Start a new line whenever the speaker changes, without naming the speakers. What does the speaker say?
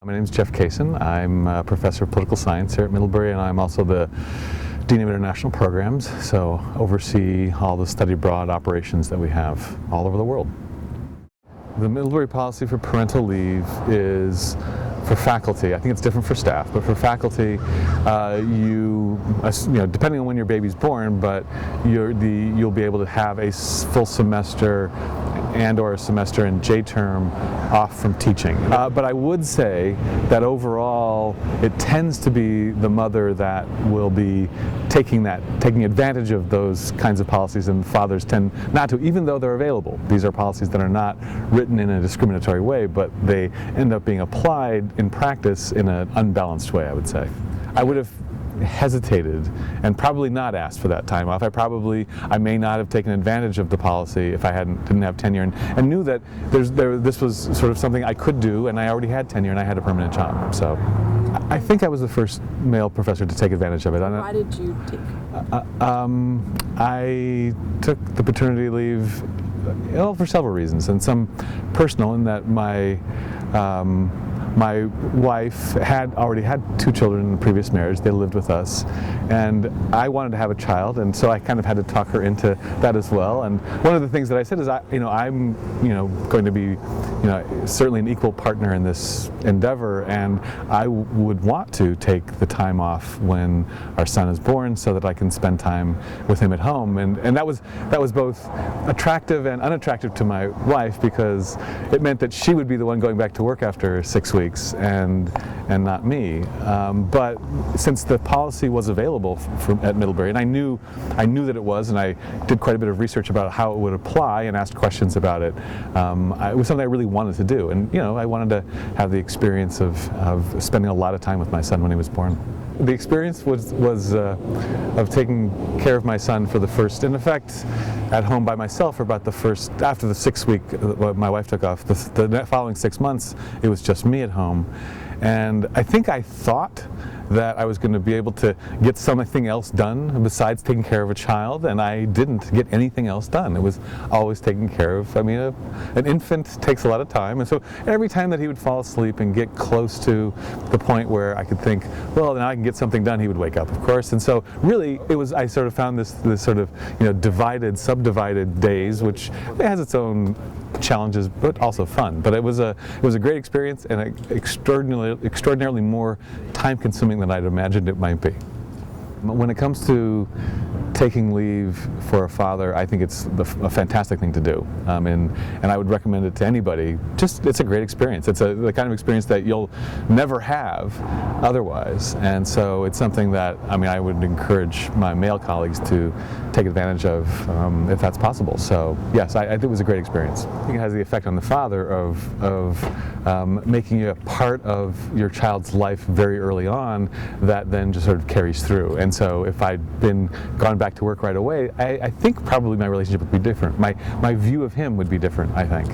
My name is Jeff Cason. I'm a professor of political science here at Middlebury, and I'm also the Dean of International Programs, so oversee all the study abroad operations that we have all over the world. The Middlebury policy for parental leave is for faculty. I think it's different for staff, but for faculty, depending on when your baby's born, but you'll be able to have a full semester and/or a semester in J-term off from teaching. But I would say that overall, it tends to be the mother that will be taking advantage of those kinds of policies, and fathers tend not to, even though they're available. These are policies that are not written in a discriminatory way, but they end up being applied in practice in an unbalanced way, I would say. I would have hesitated and probably not asked for that time off. I may not have taken advantage of the policy if I didn't have tenure and knew that this was sort of something I could do, and I already had tenure and I had a permanent job. So I think I was the first male professor to take advantage of it.
Why did you take?
I took the paternity leave for several reasons, and some personal, in that my wife had already had 2 children in the previous marriage. They lived with us, and I wanted to have a child, and so I kind of had to talk her into that as well. And one of the things that I said is, I'm going to be certainly an equal partner in this endeavor, and I would want to take the time off when our son is born so that I can spend time with him at home. And that was both attractive and unattractive to my wife, because it meant that she would be the one going back to work after 6 weeks and not me. But since the policy was available at Middlebury, and I knew that it was, and I did quite a bit of research about how it would apply and asked questions about it, it was something I really wanted to do. And I wanted to have the experience of spending a lot of time with my son when he was born. The experience was of taking care of my son for the first, in effect, at home by myself for about after the 6 week my wife took off, the following 6 months, it was just me at home. And I think I thought that I was going to be able to get something else done besides taking care of a child, and I didn't get anything else done. It was always taking care of, an infant takes a lot of time, and so every time that he would fall asleep and get close to the point where I could think, well, now I can get something done, he would wake up, of course. And so really, I sort of found this sort of, subdivided days, which has its own challenges, but also fun. But it was a great experience, and extraordinarily more time-consuming than I'd imagined it might be. When it comes to taking leave for a father, I think it's a fantastic thing to do, and I would recommend it to anybody. It's a great experience. It's the kind of experience that you'll never have otherwise, and so it's something that I would encourage my male colleagues to take advantage of if that's possible. So yes, I think it was a great experience. I think it has the effect on the father of making you a part of your child's life very early on, that then just sort of carries through. And so if I'd gone back to work right away, I think probably my relationship would be different. My view of him would be different, I think.